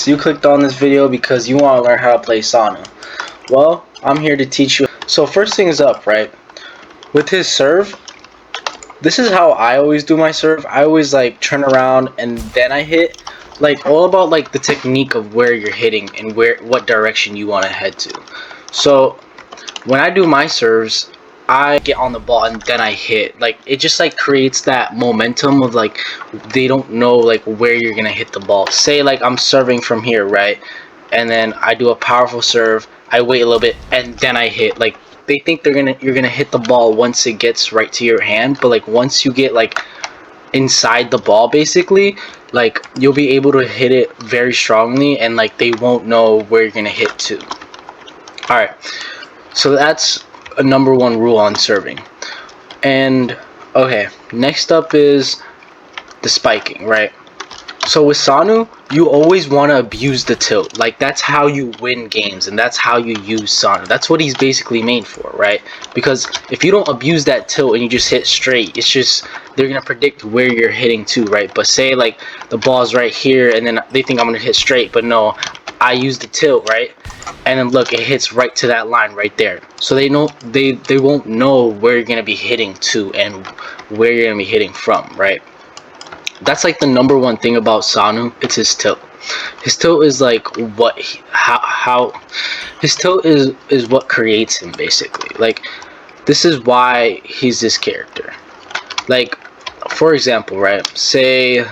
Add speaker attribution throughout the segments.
Speaker 1: You clicked on this video because you want to learn how to play Sanu. Well, I'm here to teach you. So first things up, right? With his serve, this is how I always do my serve. I always like turn around and then I hit. Like all about like the technique of where you're hitting and what direction you want to head to. So when I do my serves, I get on the ball and then I hit. Like it just like creates that momentum of like they don't know like where you're gonna hit the ball. Say like I'm serving from here, right? And then I do a powerful serve, I wait a little bit and then I hit. Like they think you're gonna hit the ball once it gets right to your hand, but like once you get like inside the ball basically, like you'll be able to hit it very strongly and like they won't know where you're gonna hit to. Alright. So that's a number one rule on serving. And okay, next up is the spiking, right? So with Sanu, you always want to abuse the tilt. Like that's how you win games and that's how you use Sanu. That's what he's basically made for, right? Because if you don't abuse that tilt and you just hit straight, it's just they're gonna predict where you're hitting to, right? But say like the ball's right here and then they think I'm gonna hit straight, but no, I use the tilt, right? And then look, it hits right to that line right there. So they won't know where you're gonna be hitting to and where you're gonna be hitting from, right? That's like the number one thing about Sanu. It's his tilt. His tilt is like how his tilt is what creates him basically. Like this is why he's this character. Like for example, right? Say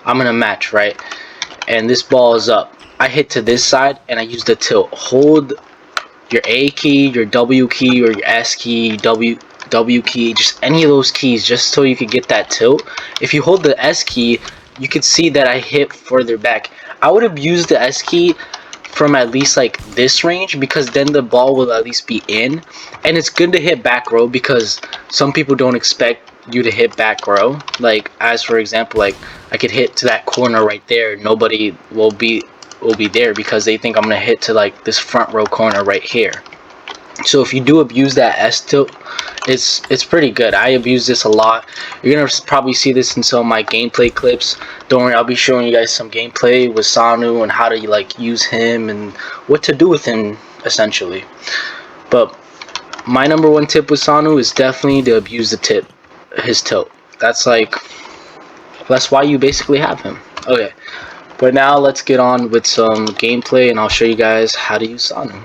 Speaker 1: I'm in a match, right? And this ball is up. I hit to this side and I use the tilt. Hold your A key, your W key, or your S key, W key, just any of those keys, just so you could get that tilt. If you hold the S key, you could see that I hit further back. I would have used the S key from at least like this range, because then the ball will at least be in. And it's good to hit back row because some people don't expect you to hit back row. Like as for example, like I could hit to that corner right there, nobody will be there because they think I'm gonna hit to like this front row corner right here. So if you do abuse that S tilt, it's pretty good. I abuse this a lot. You're gonna probably see this in some of my gameplay clips. Don't worry, I'll be showing you guys some gameplay with Sanu and how to like use him and what to do with him essentially. But my number one tip with Sanu is definitely to abuse his tilt. That's why you basically have him. Okay, but now let's get on with some gameplay and I'll show you guys how to use Sanu.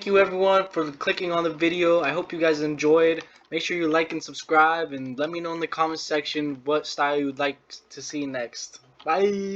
Speaker 1: thank you everyone for clicking on the video. I hope you guys enjoyed. Make sure you like and subscribe, and let me know in the comment section what style you'd like to see next. Bye.